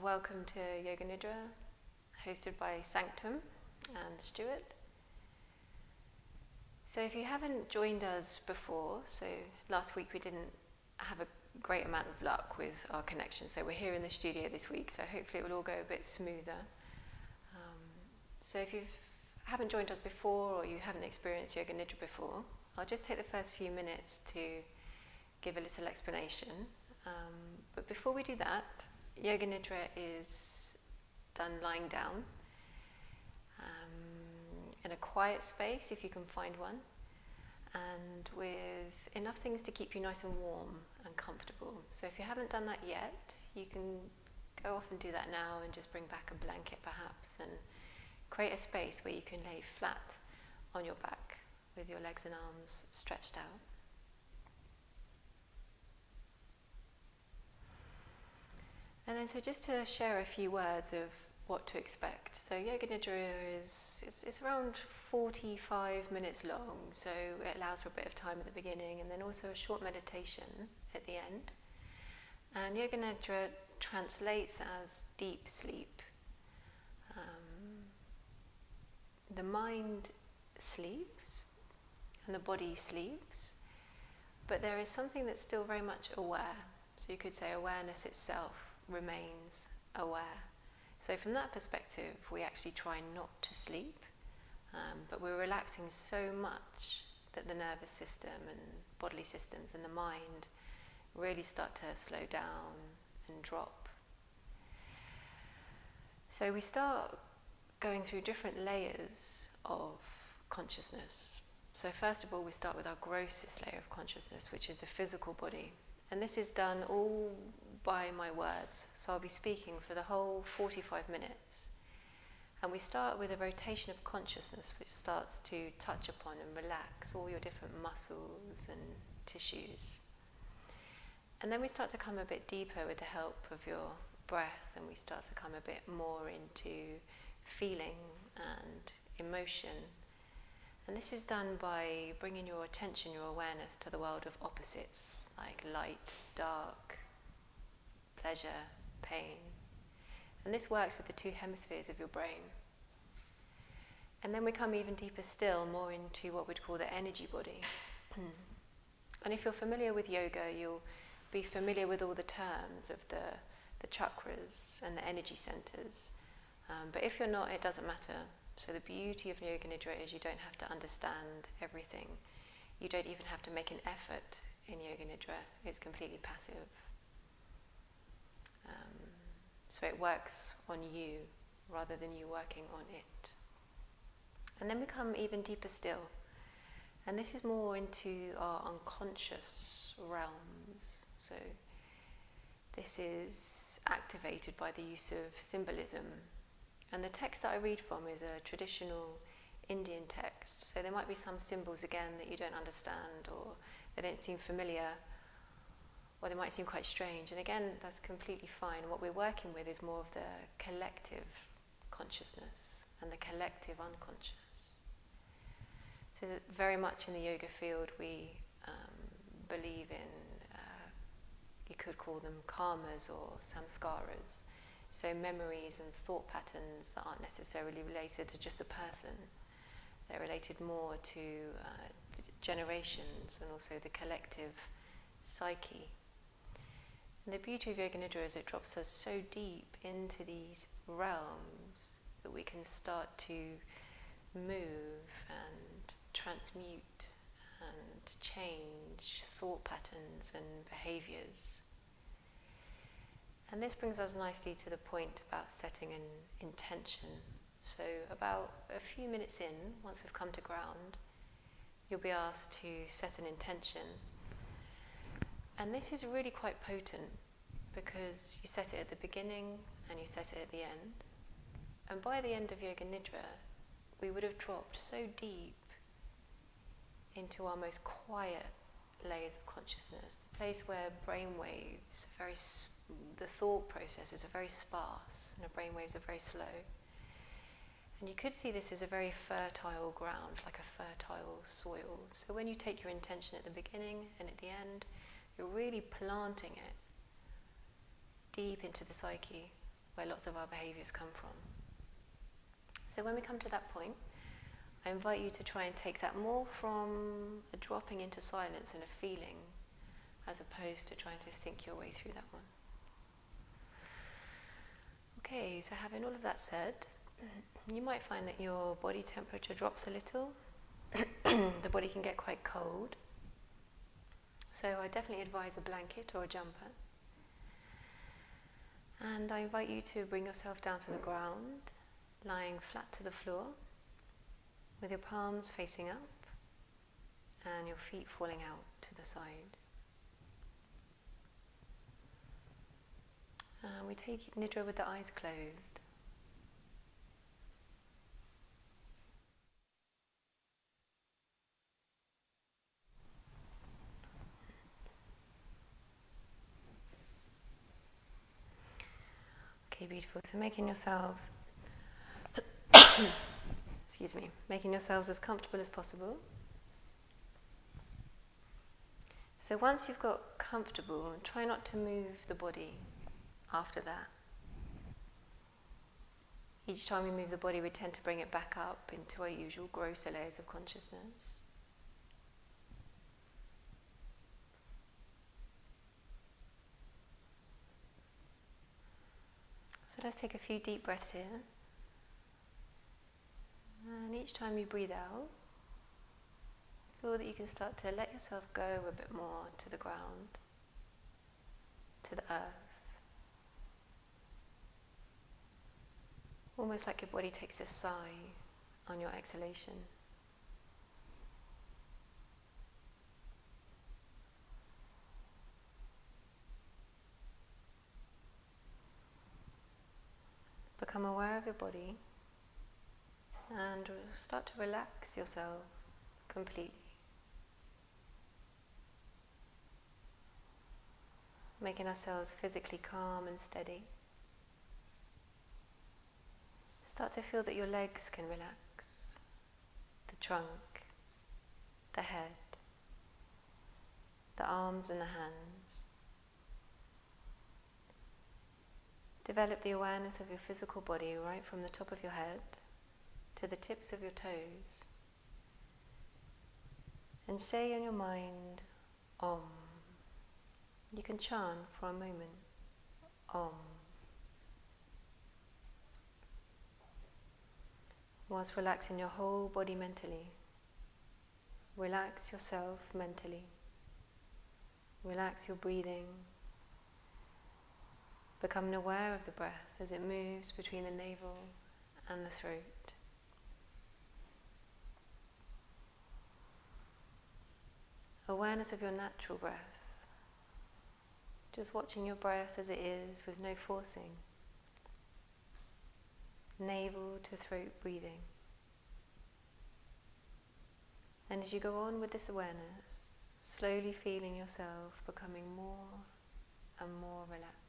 Welcome to Yoga Nidra, hosted by Sanctum and Stuart. So if you haven't joined us before, so last week we didn't have a great amount of luck with our connection, so we're here in the studio this week, so hopefully it will all go a bit smoother. So if you haven't joined us before or you haven't experienced Yoga Nidra before, I'll just take the first few minutes to give a little explanation. But before we do that, Yoga Nidra is done lying down in a quiet space, if you can find one, and with enough things to keep you nice and warm and comfortable. So if you haven't done that yet, you can go off and do that now and just bring back a blanket perhaps and create a space where you can lay flat on your back with your legs and arms stretched out. And then so just to share a few words of what to expect. So Yoga Nidra is around 45 minutes long, so it allows for a bit of time at the beginning and then also a short meditation at the end. And Yoga Nidra translates as deep sleep. The mind sleeps and the body sleeps, but there is something that's still very much aware. So you could say awareness itself remains aware. So from that perspective, we actually try not to sleep, but we're relaxing so much that the nervous system and bodily systems and the mind really start to slow down and drop. So we start going through different layers of consciousness. So first of all, we start with our grossest layer of consciousness, which is the physical body. And this is done all by my words. So I'll be speaking for the whole 45 minutes. And we start with a rotation of consciousness, which starts to touch upon and relax all your different muscles and tissues. And then we start to come a bit deeper with the help of your breath, and we start to come a bit more into feeling and emotion. And this is done by bringing your attention, your awareness to the world of opposites, like light, dark, pleasure, pain. And this works with the two hemispheres of your brain. And then we come even deeper still, more into what we'd call the energy body. And if you're familiar with yoga, you'll be familiar with all the terms of the chakras and the energy centers. But if you're not, it doesn't matter. So the beauty of Yoga Nidra is you don't have to understand everything. You don't even have to make an effort in Yoga Nidra. It's completely passive. So it works on you rather than you working on it. And then we come even deeper still. And this is more into our unconscious realms. So this is activated by the use of symbolism. And the text that I read from is a traditional Indian text. So there might be some symbols again that you don't understand, or they don't seem familiar, or they might seem quite strange. And again, that's completely fine. What we're working with is more of the collective consciousness and the collective unconscious. So very much in the yoga field, we believe in, you could call them karmas or samskaras. So memories and thought patterns that aren't necessarily related to just the person. They're related more to generations and also the collective psyche. And the beauty of Yoga Nidra is it drops us so deep into these realms that we can start to move and transmute and change thought patterns and behaviors. And this brings us nicely to the point about setting an intention. So about a few minutes in, once we've come to ground, you'll be asked to set an intention. And this is really quite potent because you set it at the beginning and you set it at the end. And by the end of Yoga Nidra, we would have dropped so deep into our most quiet layers of consciousness, the place where brainwaves the thought processes are very sparse and the brainwaves are very slow. And you could see this as a very fertile ground, like a fertile soil. So when you take your intention at the beginning and at the end, you're really planting it deep into the psyche. where lots of our behaviours come from. So when we come to that point, I invite you to try and take that more from a dropping into silence and a feeling, as opposed to trying to think your way through that one. Okay, so having all of that said, you might find that your body temperature drops a little. The body can get quite cold. So I definitely advise a blanket or a jumper. And I invite you to bring yourself down to the ground, lying flat to the floor, with your palms facing up and your feet falling out to the side. And we take Nidra with the eyes closed. Okay, beautiful. So making yourselves making yourselves as comfortable as possible. So once you've got comfortable, try not to move the body after that. Each time we move the body, we tend to bring it back up into our usual grosser layers of consciousness. So let's take a few deep breaths here. And each time you breathe out, feel that you can start to let yourself go a bit more to the ground, to the earth. Almost like your body takes a sigh on your exhalation. Become aware of your body and start to relax yourself completely. Making ourselves physically calm and steady. Start to feel that your legs can relax, the trunk, the head, the arms and the hands. Develop the awareness of your physical body right from the top of your head to the tips of your toes. And say in your mind, Om. You can chant for a moment, Om. Whilst relaxing your whole body mentally. Relax yourself mentally. Relax your breathing. Becoming aware of the breath as it moves between the navel and the throat. Awareness of your natural breath. Just watching your breath as it is with no forcing. Navel to throat breathing. And as you go on with this awareness, slowly feeling yourself becoming more and more relaxed.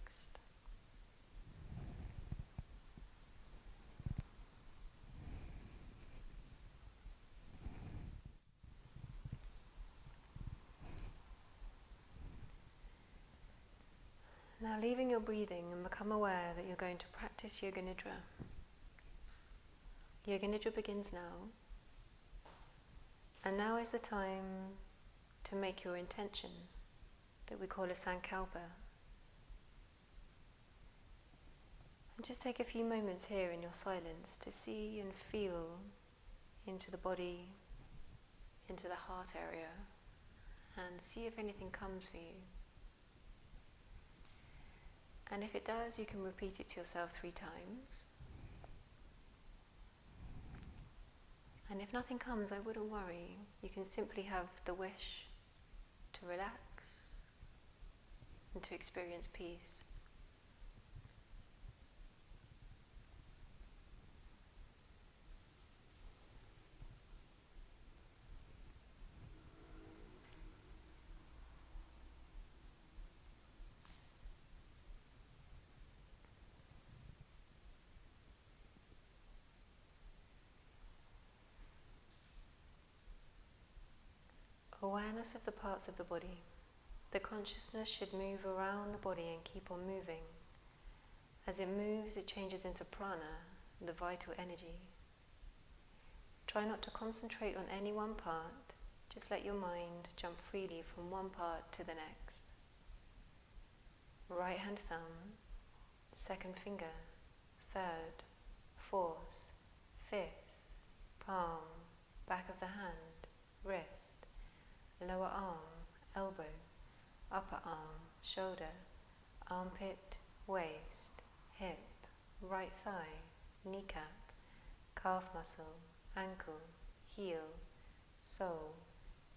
Now leaving your breathing and become aware that you're going to practice Yoga Nidra. Yoga Nidra begins now. And now is the time to make your intention that we call a sankalpa. And just take a few moments here in your silence to see and feel into the body, into the heart area, and see if anything comes for you. And if it does, you can repeat it to yourself 3 times. And if nothing comes, I wouldn't worry. You can simply have the wish to relax and to experience peace. Awareness of the parts of the body. The consciousness should move around the body and keep on moving, As it moves, it changes into prana, the vital energy. Try not to concentrate on any one part, just let your mind jump freely from one part to the next. Right hand thumb, second finger, third, fourth, fifth, palm, back of the hand, wrist, lower arm, elbow, upper arm, shoulder, armpit, waist, hip, right thigh, kneecap, calf muscle, ankle, heel, sole,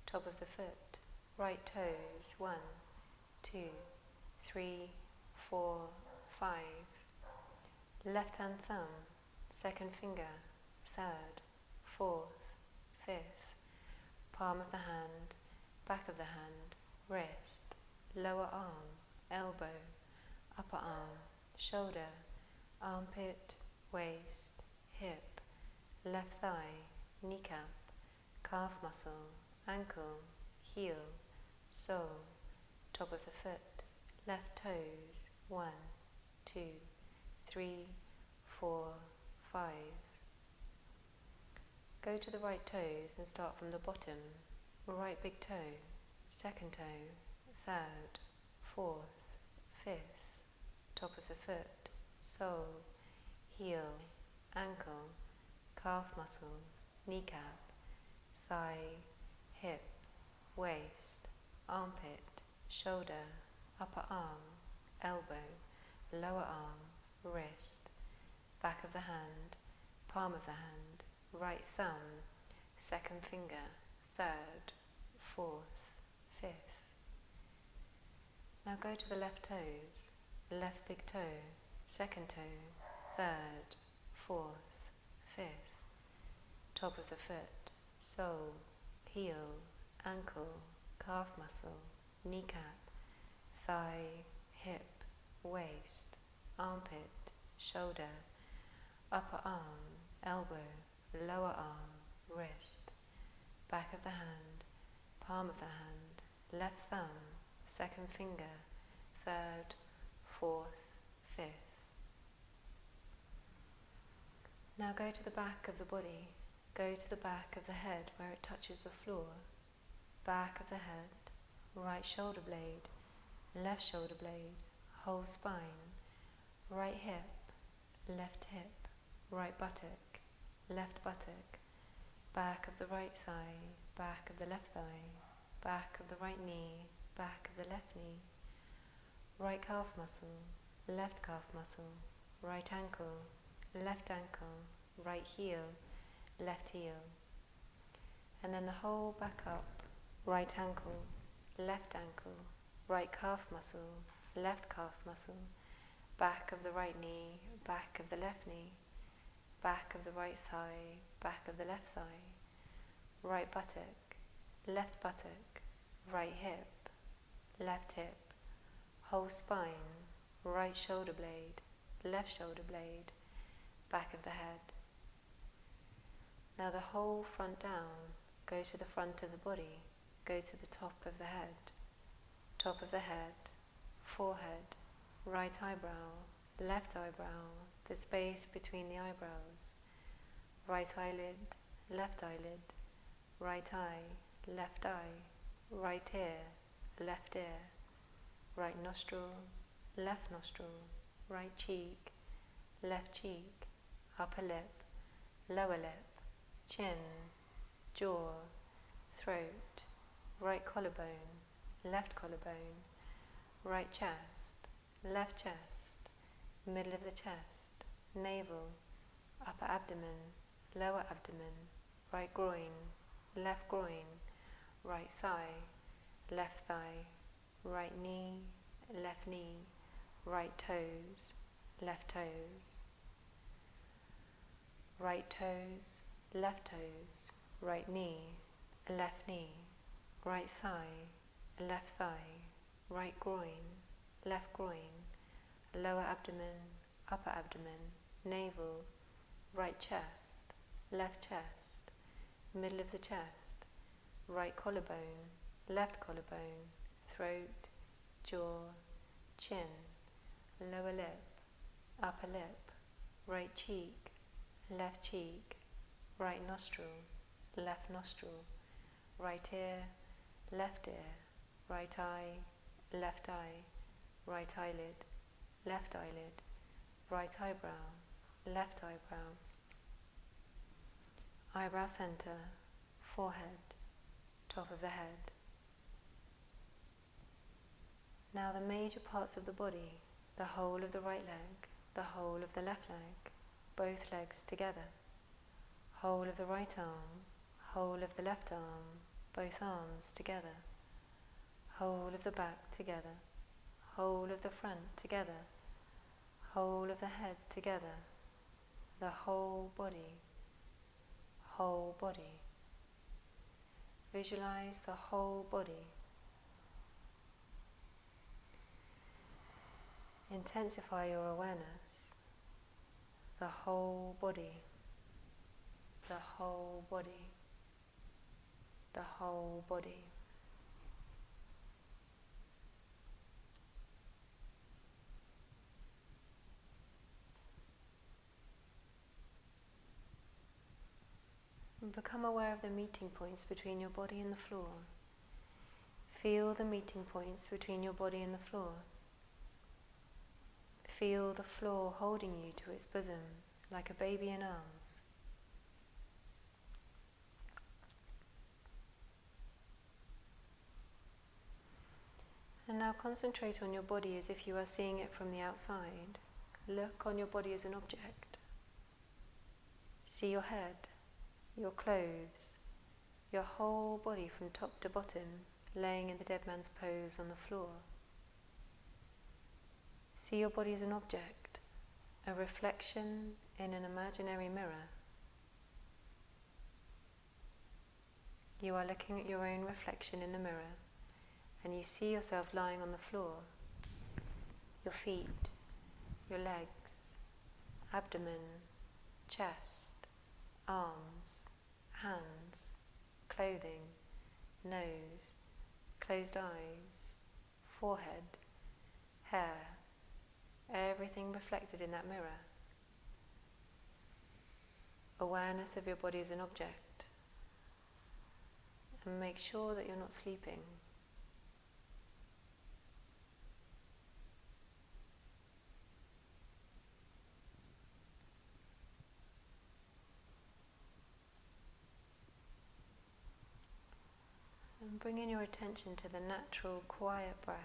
top of the foot, right toes, 1, 2, 3, 4, 5. Left hand thumb, second finger, third, fourth, fifth, palm of the hand, back of the hand, wrist, lower arm, elbow, upper arm, shoulder, armpit, waist, hip, left thigh, kneecap, calf muscle, ankle, heel, sole, top of the foot, left toes, 1, 2, 3, 4, 5. Go to the right toes and start from the bottom. Right big toe, second toe, third, fourth, fifth, top of the foot, sole, heel, ankle, calf muscle, kneecap, thigh, hip, waist, armpit, shoulder, upper arm, elbow, lower arm, wrist, back of the hand, palm of the hand, right thumb, second finger, third, fourth, fifth. Now go to the left toes, left big toe, second toe, third, fourth, fifth, top of the foot, sole, heel, ankle, calf muscle, kneecap, thigh, hip, waist, armpit, shoulder, upper arm, elbow, lower arm, wrist, back of the hand, palm of the hand, left thumb, second finger, third, fourth, fifth. Now go to the back of the body. Go to the back of the head where it touches the floor. Back of the head, right shoulder blade, left shoulder blade, whole spine, right hip, right buttock, left buttock, back of the right thigh, back of the left thigh, back of the right knee, back of the left knee, right calf muscle, left calf muscle, right ankle, right heel, left heel. And then the whole back up, right ankle, right calf muscle, left calf muscle, back of the right knee, back of the left knee, back of the right thigh, back of the left thigh, right buttock, right hip, whole spine, right shoulder blade, left shoulder blade, back of the head. Now the whole front down, go to the front of the body, go to the top of the head, forehead, right eyebrow, left eyebrow, the space between the eyebrows, right eyelid, right eye, left eye, right ear, left ear, right nostril, right cheek, left cheek, upper lip, lower lip, chin, jaw, throat, right collarbone, left collarbone, right chest, left chest, middle of the chest, navel, upper abdomen, lower abdomen, right groin, left groin, right thigh, right knee, right toes, left toes, right toes, left toes, right knee, right thigh, right groin, left groin, lower abdomen, upper abdomen, navel, right chest, left chest, middle of the chest, right collarbone, left collarbone, throat, jaw, chin, lower lip, upper lip, right cheek, left cheek, right nostril, left nostril, right ear, left ear, right eye, left eye, right eyelid, left eyelid, right eyebrow, left eyebrow, eyebrow center, forehead, top of the head. Now the major parts of the body, the whole of the right leg, the whole of the left leg, both legs together, whole of the right arm, whole of the left arm, both arms together, whole of the back together, whole of the front together, whole of the head together, the whole body, whole body. Visualize the whole body. Intensify your awareness. The whole body, the whole body, the whole body. And become aware of the meeting points between your body and the floor. Feel the meeting points between your body and the floor. Feel the floor holding you to its bosom like a baby in arms. And now concentrate on your body as if you are seeing it from the outside. Look on your body as an object. See your head, your clothes, your whole body from top to bottom, laying in the dead man's pose on the floor. See your body as an object, a reflection in an imaginary mirror. You are looking at your own reflection in the mirror, and you see yourself lying on the floor. Your feet, your legs, abdomen, chest, arms, hands, clothing, nose, closed eyes, forehead, hair, everything reflected in that mirror. Awareness of your body as an object, and make sure that you're not sleeping. And bring in your attention to the natural, quiet breath.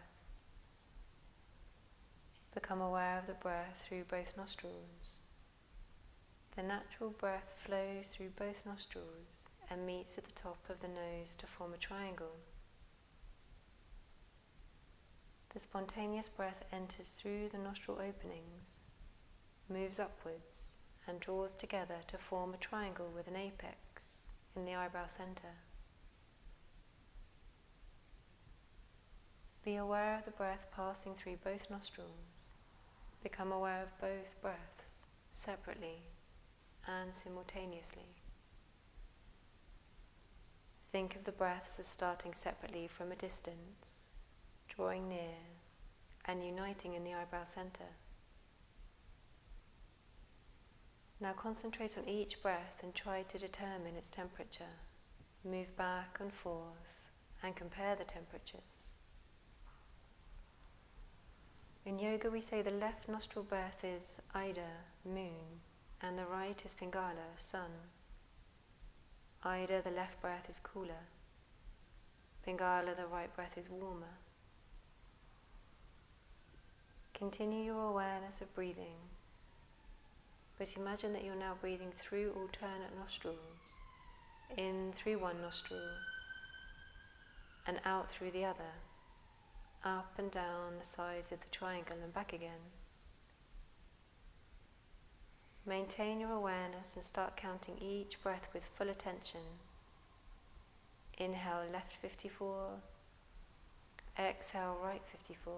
Become aware of the breath through both nostrils. The natural breath flows through both nostrils and meets at the top of the nose to form a triangle. The spontaneous breath enters through the nostril openings, moves upwards, and draws together to form a triangle with an apex in the eyebrow center. Be aware of the breath passing through both nostrils. Become aware of both breaths, separately and simultaneously. Think of the breaths as starting separately from a distance, drawing near, and uniting in the eyebrow center. Now concentrate on each breath and try to determine its temperature. Move back and forth and compare the temperatures. In yoga we say the left nostril breath is Ida, moon, and the right is Pingala, sun. Ida, the left breath, is cooler. Pingala, the right breath, is warmer. Continue your awareness of breathing, but imagine that you're now breathing through alternate nostrils, in through one nostril and out through the other, up and down the sides of the triangle and back again. Maintain your awareness and start counting each breath with full attention. Inhale left 54, exhale right 54,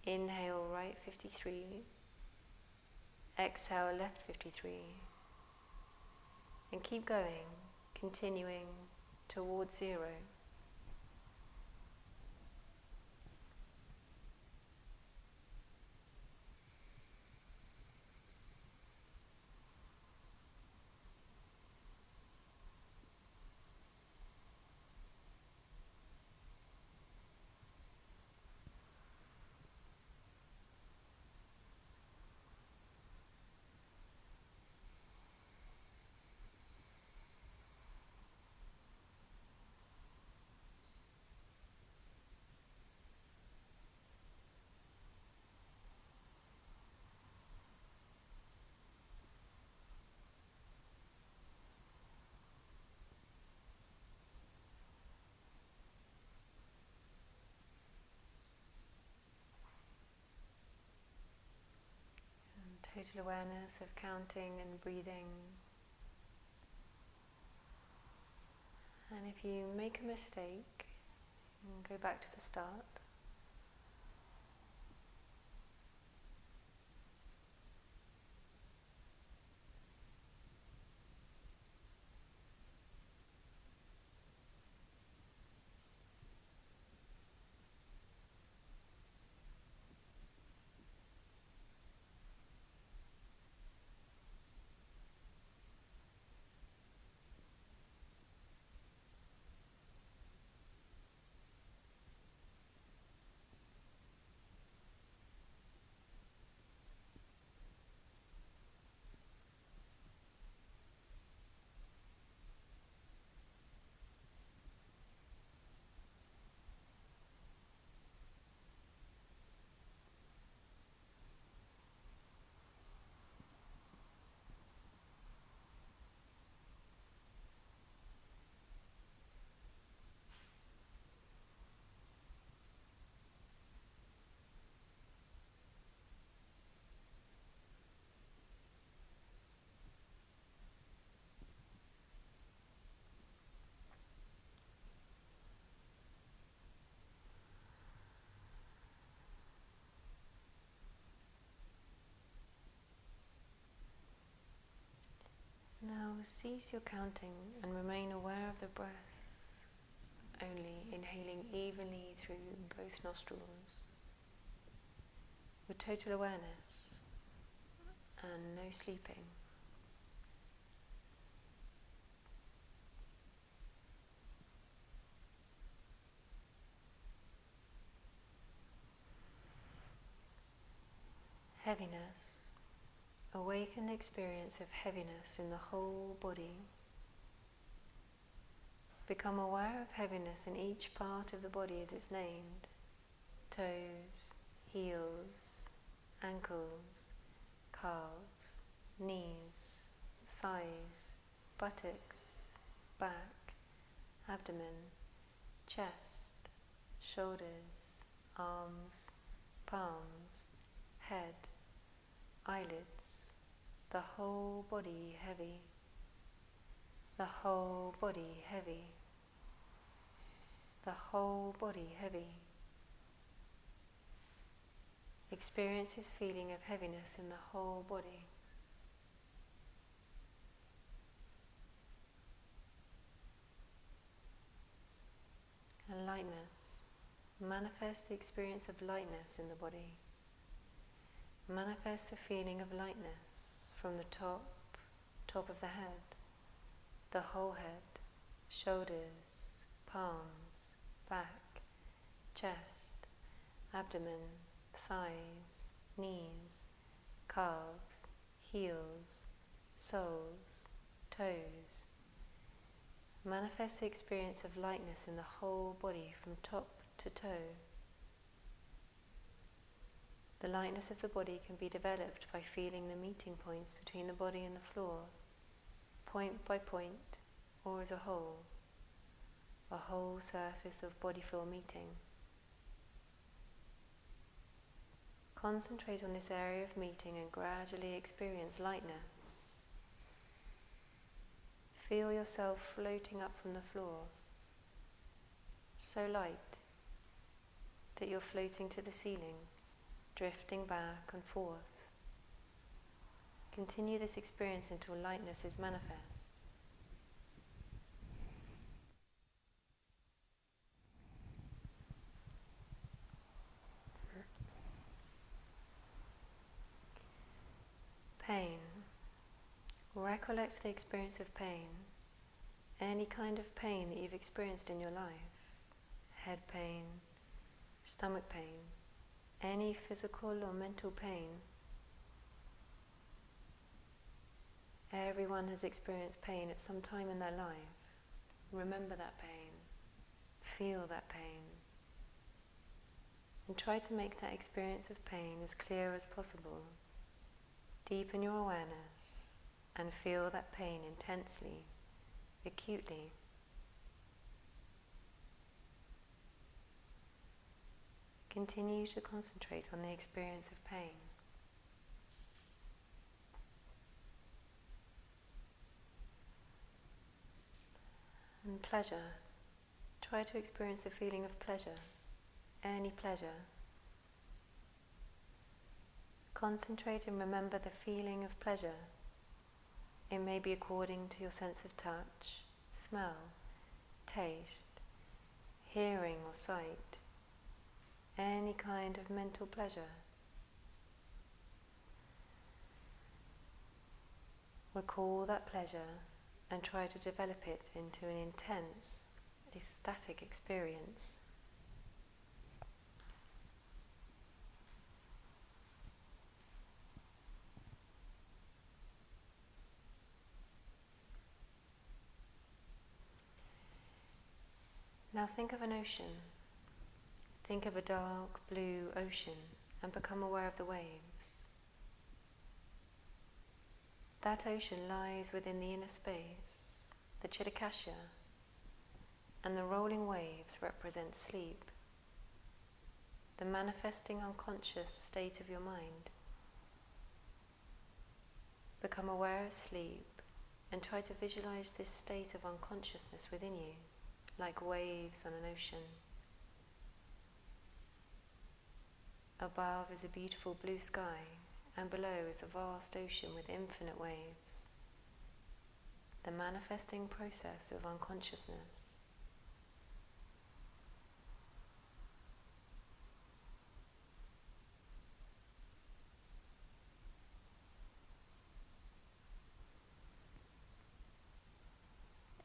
inhale right 53, exhale left 53, and keep going, continuing towards zero. Total awareness of counting and breathing. And if you make a mistake, go back to the start. Now cease your counting and remain aware of the breath, only inhaling evenly through both nostrils with total awareness and no sleeping. Heaviness. Awaken the experience of heaviness in the whole body. Become aware of heaviness in each part of the body as it's named. Toes, heels, ankles, calves, knees, thighs, buttocks, back, abdomen, chest, shoulders, arms, palms, head, eyelids, the whole body heavy, the whole body heavy, the whole body heavy. Experience this feeling of heaviness in the whole body. And lightness. Manifest the experience of lightness in the body. Manifest the feeling of lightness from the top of the head, the whole head, shoulders, palms, back, chest, abdomen, thighs, knees, calves, heels, soles, toes. Manifest the experience of lightness in the whole body from top to toe. The lightness of the body can be developed by feeling the meeting points between the body and the floor, point by point, or as a whole surface of body floor meeting. Concentrate on this area of meeting and gradually experience lightness. Feel yourself floating up from the floor, so light that you're floating to the ceiling, drifting back and forth. Continue this experience until lightness is manifest. Pain. Recollect the experience of pain. Any kind of pain that you've experienced in your life. Head pain, stomach pain, any physical or mental pain. Everyone has experienced pain at some time in their life. Remember that pain. Feel that pain. And try to make that experience of pain as clear as possible. Deepen your awareness and feel that pain intensely, acutely. Continue to concentrate on the experience of pain. pleasure. Try to experience the feeling of pleasure, any pleasure. Concentrate and remember the feeling of pleasure. It may be according to your sense of touch, smell, taste, hearing or sight, any kind of mental pleasure. Recall that pleasure and try to develop it into an intense, ecstatic experience. Now think of an ocean. Think of a dark blue ocean and become aware of the waves. That ocean lies within the inner space, the Chitakasha, and the rolling waves represent sleep, the manifesting unconscious state of your mind. Become aware of sleep and try to visualize this state of unconsciousness within you, like waves on an ocean. Above is a beautiful blue sky, and below is a vast ocean with infinite waves, the manifesting process of unconsciousness.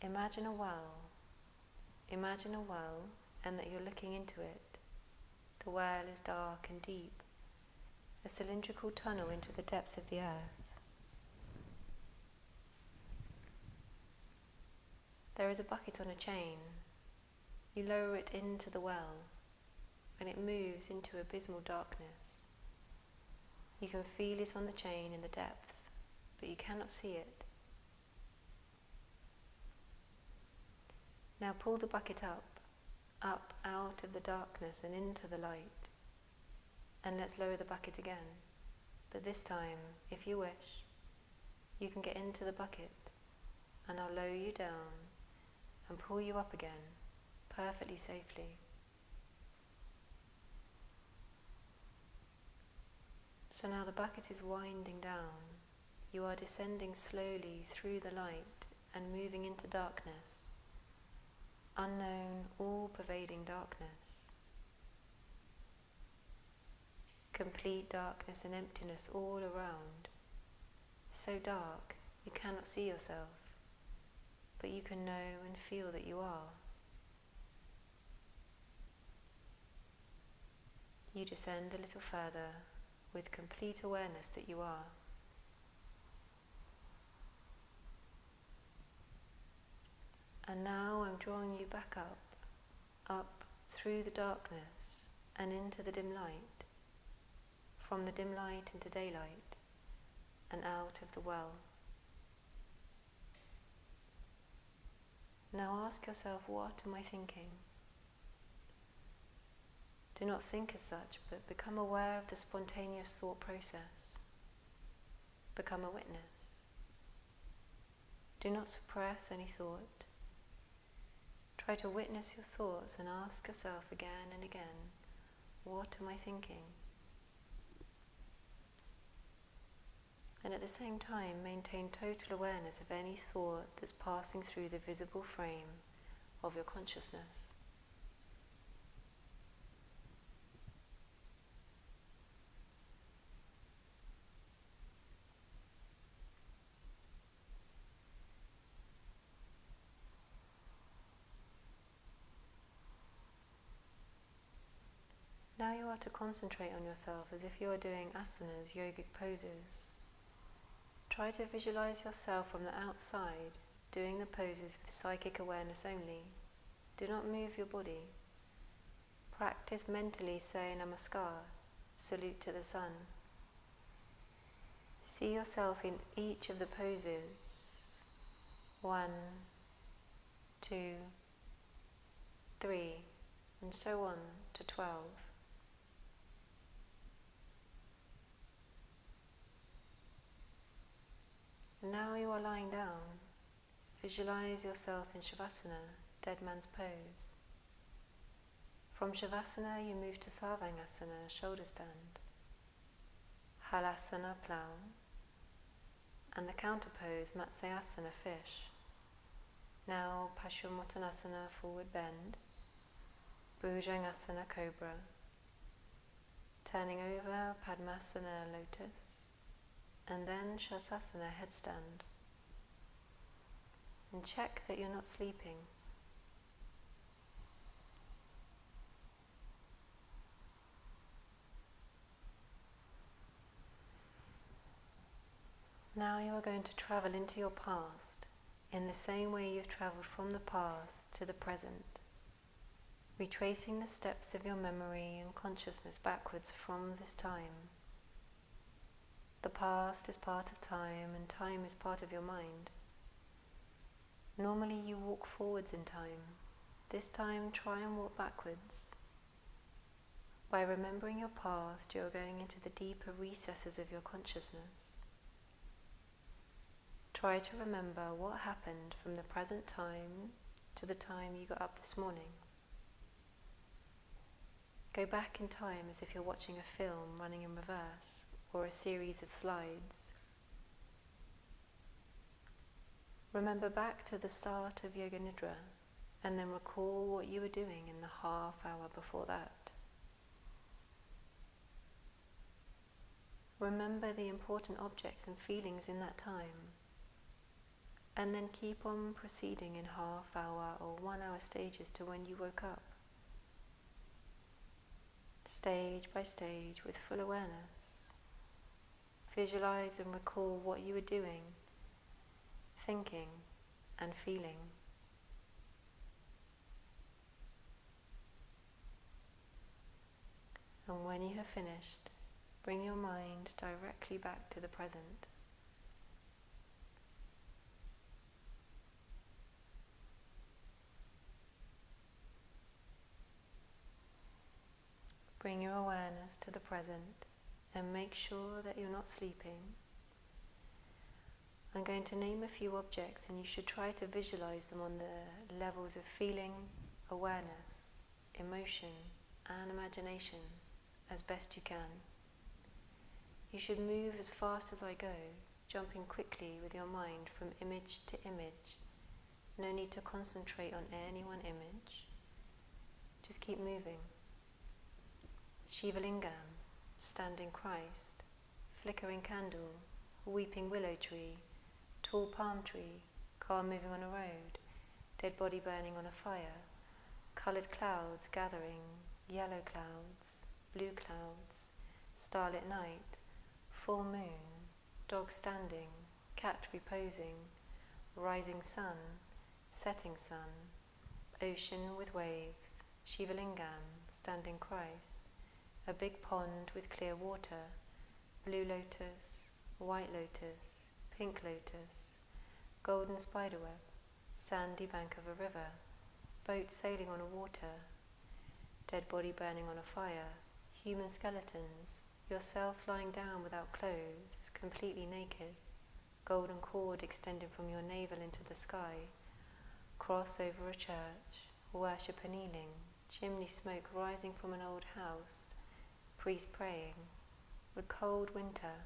Imagine a well. Imagine a well, and that you're looking into it. The well is dark and deep, a cylindrical tunnel into the depths of the earth. There is a bucket on a chain. You lower it into the well, and it moves into abysmal darkness. You can feel it on the chain in the depths, but you cannot see it. Now pull the bucket up out of the darkness and into the light. And let's lower the bucket again. But this time, if you wish, you can get into the bucket, and I'll lower you down and pull you up again, perfectly safely. So now the bucket is winding down. You are descending slowly through the light and moving into darkness. Unknown, all-pervading darkness. Complete darkness and emptiness all around. So dark you cannot see yourself, but you can know and feel that you are. You descend a little further with complete awareness that you are. And now I'm drawing you back up through the darkness and into the dim light, from the dim light into daylight, and out of the well. Now ask yourself, what am I thinking? Do not think as such, but become aware of the spontaneous thought process. Become a witness. Do not suppress any thought. Try to witness your thoughts and ask yourself again and again, what am I thinking? And at the same time, maintain total awareness of any thought that's passing through the visible frame of your consciousness. Now you are to concentrate on yourself as if you are doing asanas, yogic poses. Try to visualize yourself from the outside, doing the poses with psychic awareness only. Do not move your body. Practice mentally say Namaskar, salute to the sun. See yourself in each of the poses. 1, 2, 3, and so on to 12. Now you are lying down. Visualize yourself in Shavasana, dead man's pose. From Shavasana you move to Sarvangasana, shoulder stand, Halasana, plow, and the counter pose, Matsyasana, fish. Now Paschimottanasana, forward bend, Bhujangasana, cobra, turning over, Padmasana, lotus, and then Shasasana, headstand. And check that you're not sleeping. Now you are going to travel into your past in the same way you've traveled from the past to the present, retracing the steps of your memory and consciousness backwards from this time. The past is part of time, and time is part of your mind. Normally you walk forwards in time. This time try and walk backwards. By remembering your past, you are going into the deeper recesses of your consciousness. Try to remember what happened from the present time to the time you got up this morning. Go back in time as if you're watching a film running in reverse or a series of slides. Remember back to the start of Yoga Nidra and then recall what you were doing in the half hour before that. Remember the important objects and feelings in that time, and then keep on proceeding in half hour or 1 hour stages to when you woke up. Stage by stage with full awareness. Visualize and recall what you were doing, thinking and feeling. And when you have finished, bring your mind directly back to the present. Bring your awareness to the present and make sure that you're not sleeping. I'm going to name a few objects and you should try to visualize them on the levels of feeling, awareness, emotion and imagination as best you can. You should move as fast as I go, jumping quickly with your mind from image to image. No need to concentrate on any one image. Just keep moving. Shiva Lingam, standing Christ, flickering candle, weeping willow tree, tall palm tree, car moving on a road, dead body burning on a fire, coloured clouds gathering, yellow clouds, blue clouds, starlit night, full moon, dog standing, cat reposing, rising sun, setting sun, ocean with waves, Shiva Lingam, standing Christ, a big pond with clear water, blue lotus, white lotus, pink lotus, golden spiderweb, sandy bank of a river, boat sailing on a water, dead body burning on a fire, human skeletons, yourself lying down without clothes, completely naked, golden cord extending from your navel into the sky, cross over a church, worship and kneeling, chimney smoke rising from an old house, priest praying, a cold winter,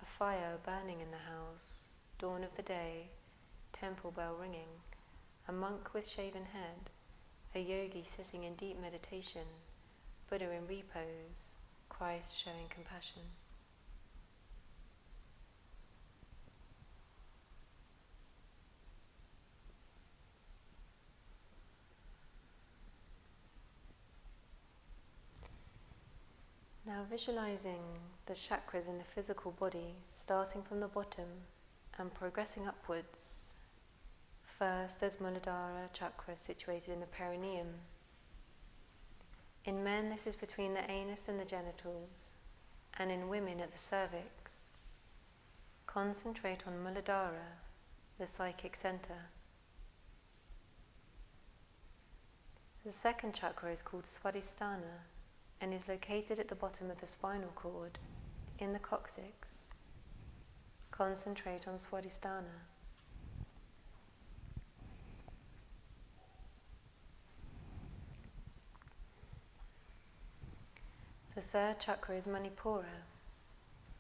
a fire burning in the house, dawn of the day, temple bell ringing, a monk with shaven head, a yogi sitting in deep meditation, Buddha in repose, Christ showing compassion. Now visualizing the chakras in the physical body, starting from the bottom and progressing upwards. First, there's Muladhara chakra situated in the perineum. In men, this is between the anus and the genitals, and in women at the cervix. Concentrate on Muladhara, the psychic center. The second chakra is called Swadhisthana and is located at the bottom of the spinal cord, in the coccyx. Concentrate on Swadhisthana. The third chakra is Manipura,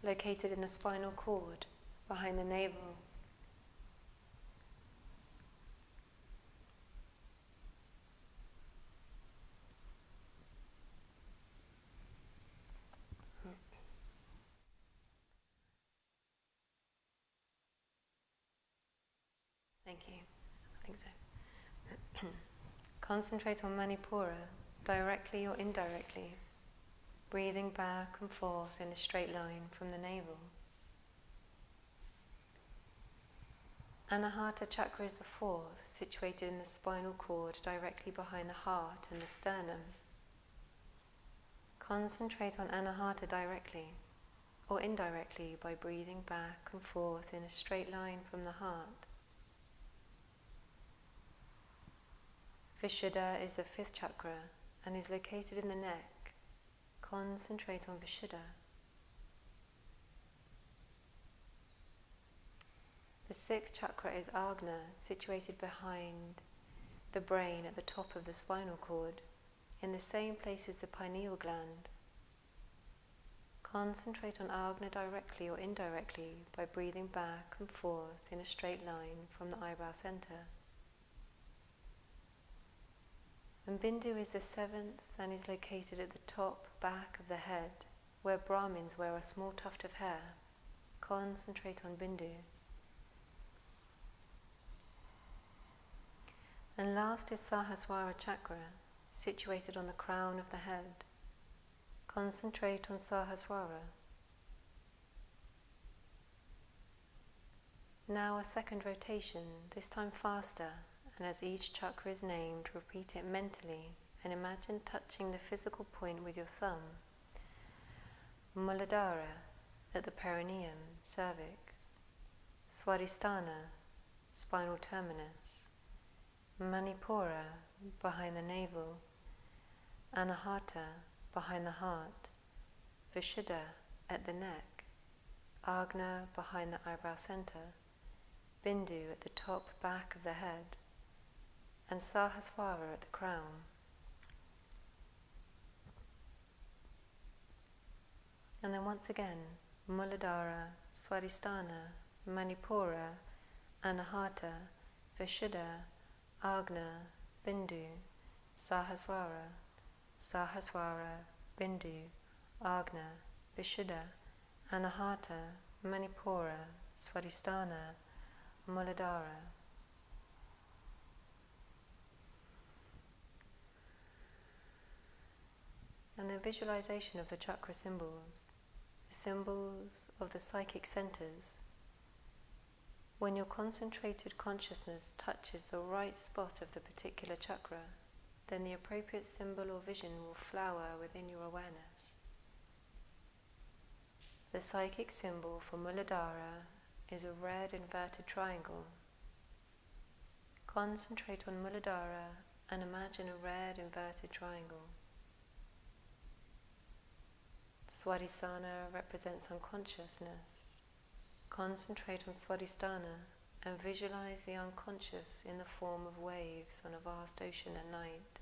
located in the spinal cord, behind the navel. Thank you. I think so. Concentrate on Manipura, directly or indirectly, breathing back and forth in a straight line from the navel. Anahata chakra is the fourth, situated in the spinal cord, directly behind the heart and the sternum. Concentrate on Anahata directly or indirectly by breathing back and forth in a straight line from the heart. Vishuddha is the fifth chakra and is located in the neck. Concentrate on Vishuddha. The sixth chakra is Agna, situated behind the brain at the top of the spinal cord, in the same place as the pineal gland. Concentrate on Agna directly or indirectly by breathing back and forth in a straight line from the eyebrow center. And Bindu is the seventh and is located at the top back of the head, where Brahmins wear a small tuft of hair. Concentrate on Bindu. And last is Sahasrara chakra, situated on the crown of the head. Concentrate on Sahasrara. Now a second rotation, this time faster, and as each chakra is named, repeat it mentally and imagine touching the physical point with your thumb. Muladhara, at the perineum, cervix. Swadhisthana, spinal terminus. Manipura, behind the navel. Anahata, behind the heart. Vishuddha, at the neck. Agna, behind the eyebrow center. Bindu, at the top back of the head. And Sahasrara, at the crown. And then once again, Muladhara, Swadhisthana, Manipura, Anahata, Vishuddha, Agna, Bindu, Sahasrara, Sahasrara, Bindu, Agna, Vishuddha, Anahata, Manipura, Swadhisthana, Muladhara. And then visualization of the chakra symbols, the symbols of the psychic centers. When your concentrated consciousness touches the right spot of the particular chakra, then the appropriate symbol or vision will flower within your awareness. The psychic symbol for Muladhara is a red inverted triangle. Concentrate on Muladhara and imagine a red inverted triangle. Swadhisthana represents unconsciousness. Concentrate on Swadhisthana and visualize the unconscious in the form of waves on a vast ocean at night.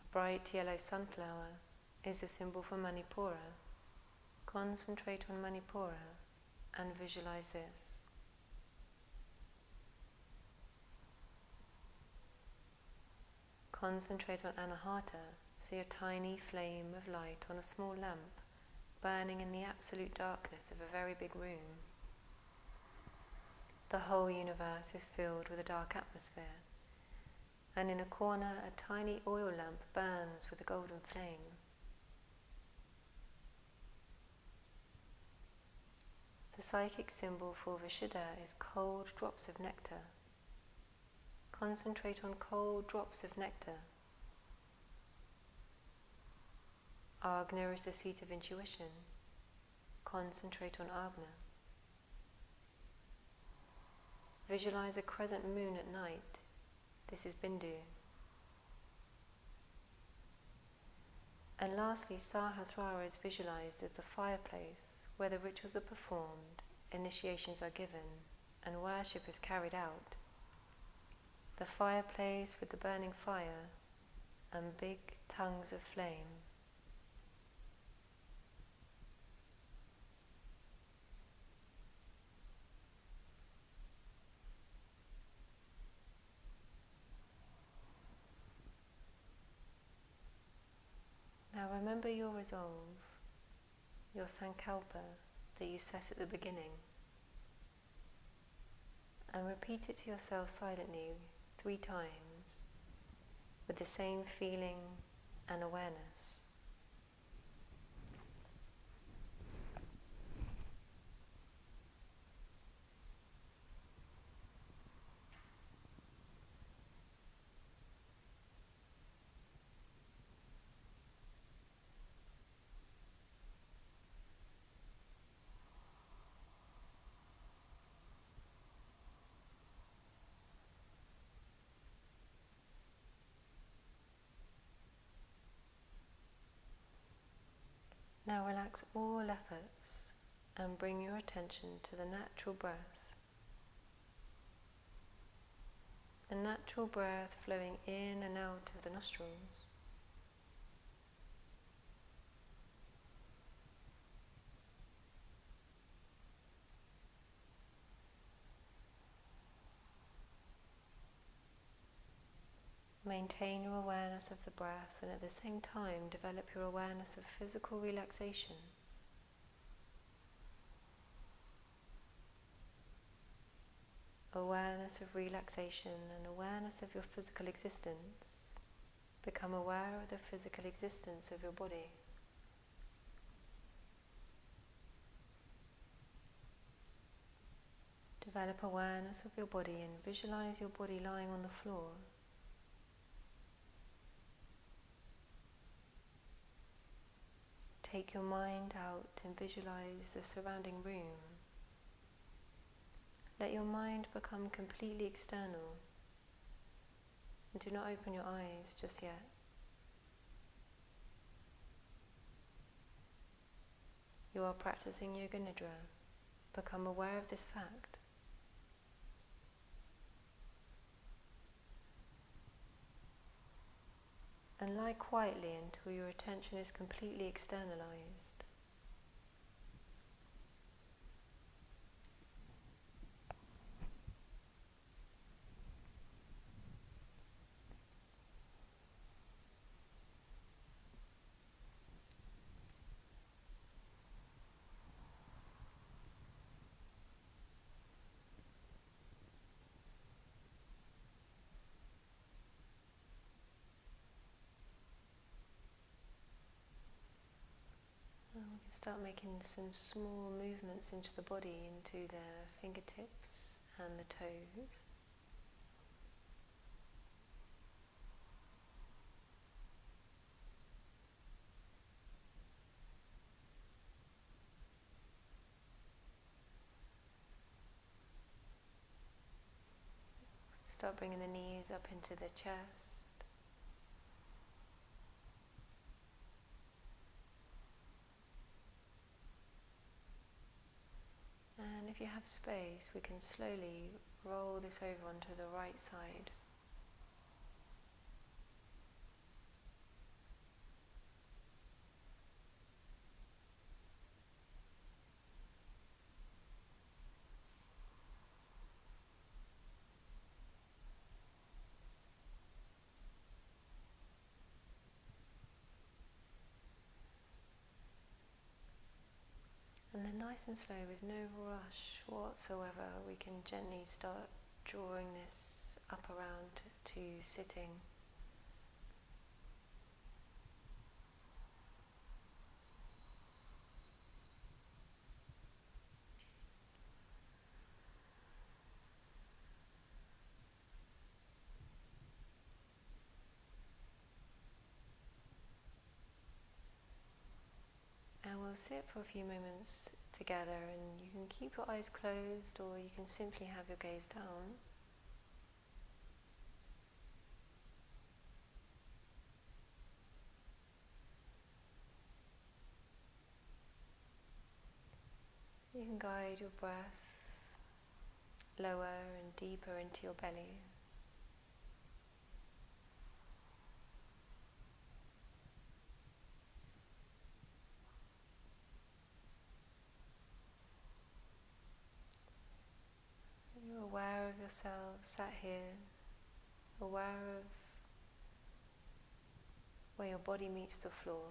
A bright yellow sunflower is the symbol for Manipura. Concentrate on Manipura and visualize this. Concentrate on Anahata. See a tiny flame of light on a small lamp, burning in the absolute darkness of a very big room. The whole universe is filled with a dark atmosphere, and in a corner a tiny oil lamp burns with a golden flame. The psychic symbol for Vishuddha is cold drops of nectar. Concentrate on cold drops of nectar. Agna is the seat of intuition. Concentrate on Agna. Visualize a crescent moon at night. This is Bindu. And lastly, Sahasrara is visualized as the fireplace where the rituals are performed, initiations are given, and worship is carried out. The fireplace with the burning fire, and big tongues of flame. Now remember your resolve, your sankalpa that you set at the beginning, and repeat it to yourself silently 3 times with the same feeling and awareness. Now relax all efforts and bring your attention to the natural breath. The natural breath flowing in and out of the nostrils. Maintain your awareness of the breath and at the same time develop your awareness of physical relaxation. Awareness of relaxation and awareness of your physical existence. Become aware of the physical existence of your body. Develop awareness of your body and visualize your body lying on the floor. Take your mind out and visualize the surrounding room. Let your mind become completely external and do not open your eyes just yet. You are practicing Yoga Nidra. Become aware of this fact. And lie quietly until your attention is completely externalized. We can start making some small movements into the body, into the fingertips and the toes. Start bringing the knees up into the chest. And if you have space, we can slowly roll this over onto the right side. And then nice and slow, with no rush whatsoever, we can gently start drawing this up around to sitting. And we'll sit for a few moments together, and you can keep your eyes closed or you can simply have your gaze down. You can guide your breath lower and deeper into your belly. sat here, aware of where your body meets the floor.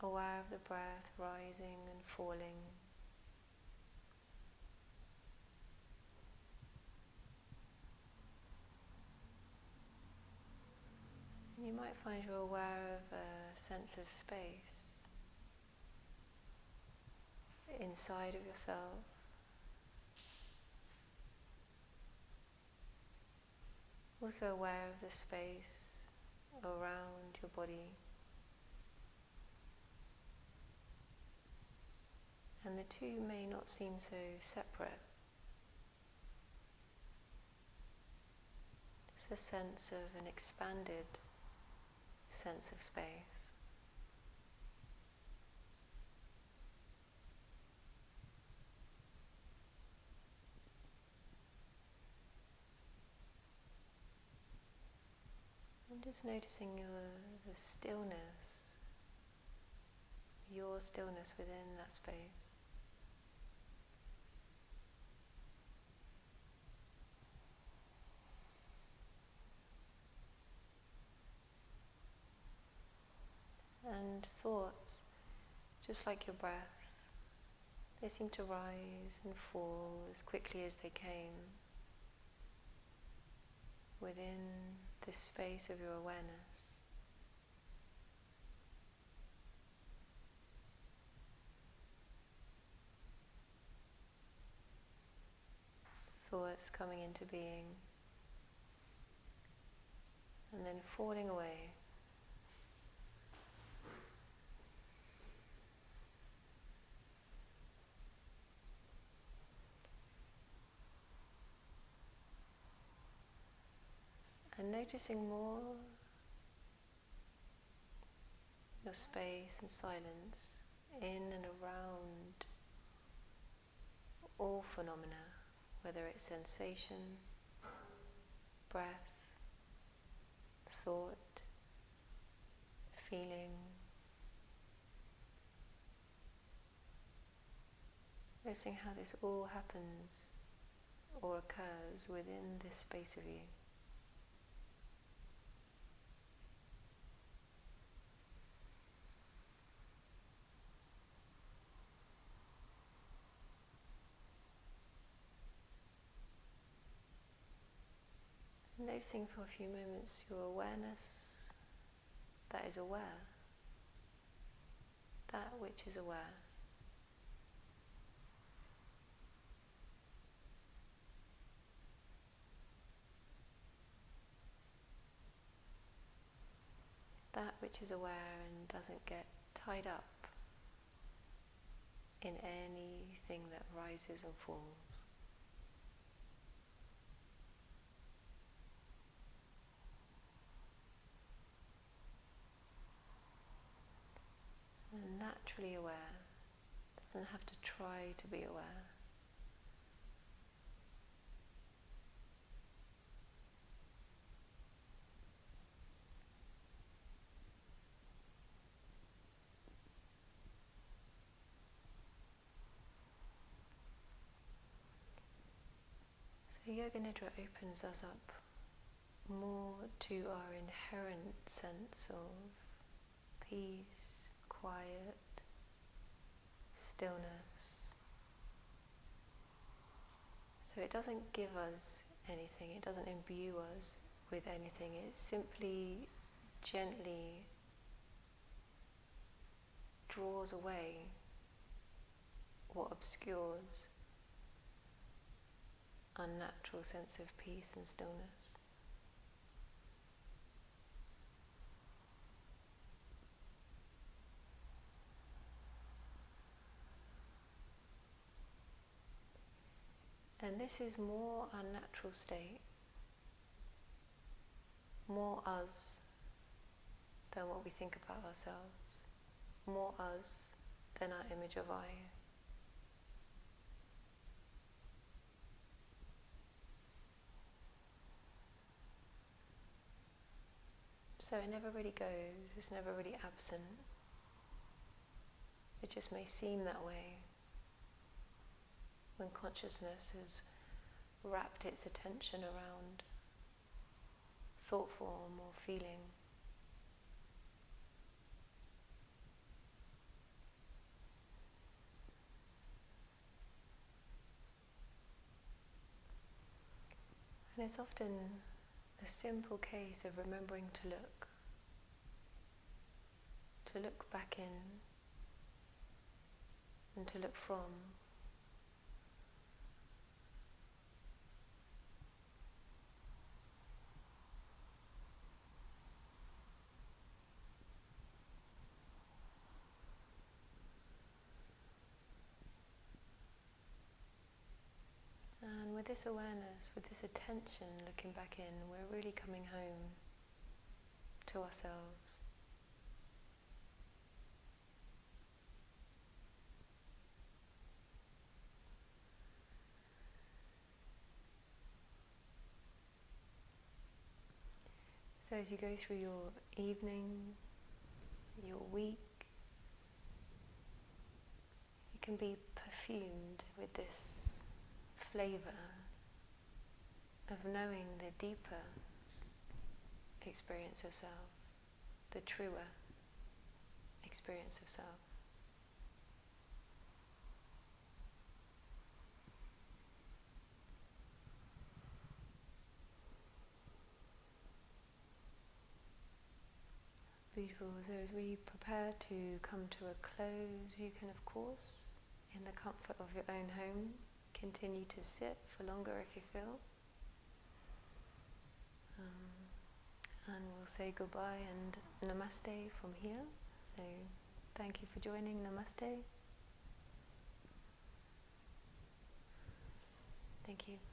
Aware of the breath rising and falling. And you might find you're aware of a sense of space inside of yourself. Also aware of the space around your body. And the two may not seem so separate. It's a sense of an expanded sense of space. And just noticing the stillness, your stillness within that space. And thoughts, just like your breath, they seem to rise and fall as quickly as they came within this space of your awareness. Thoughts coming into being and then falling away. And noticing more your space and silence in and around all phenomena, whether it's sensation, breath, thought, feeling. Noticing how this all happens or occurs within this space of you. Noticing for a few moments your awareness that is aware, that which is aware. That which is aware and doesn't get tied up in anything that rises and falls. And naturally aware, doesn't have to try to be aware. So Yoga Nidra opens us up more to our inherent sense of peace, quiet, stillness. So it doesn't give us anything, it doesn't imbue us with anything, it simply gently draws away what obscures our natural sense of peace and stillness. And this is more our natural state, more us than what we think about ourselves, more us than our image of I. So it never really goes, it's never really absent. It just may seem that way when consciousness has wrapped its attention around thought form or feeling. And it's often a simple case of remembering to look back in and to look from. And with this awareness, with this attention looking back in, we're really coming home to ourselves. So as you go through your evening, your week, it can be perfumed with this flavour of knowing the deeper experience of self, the truer experience of self. Beautiful. So as we prepare to come to a close, you can of course, in the comfort of your own home, continue to sit for longer if you feel. And we'll say goodbye and namaste from here. So thank you for joining. Namaste. Thank you.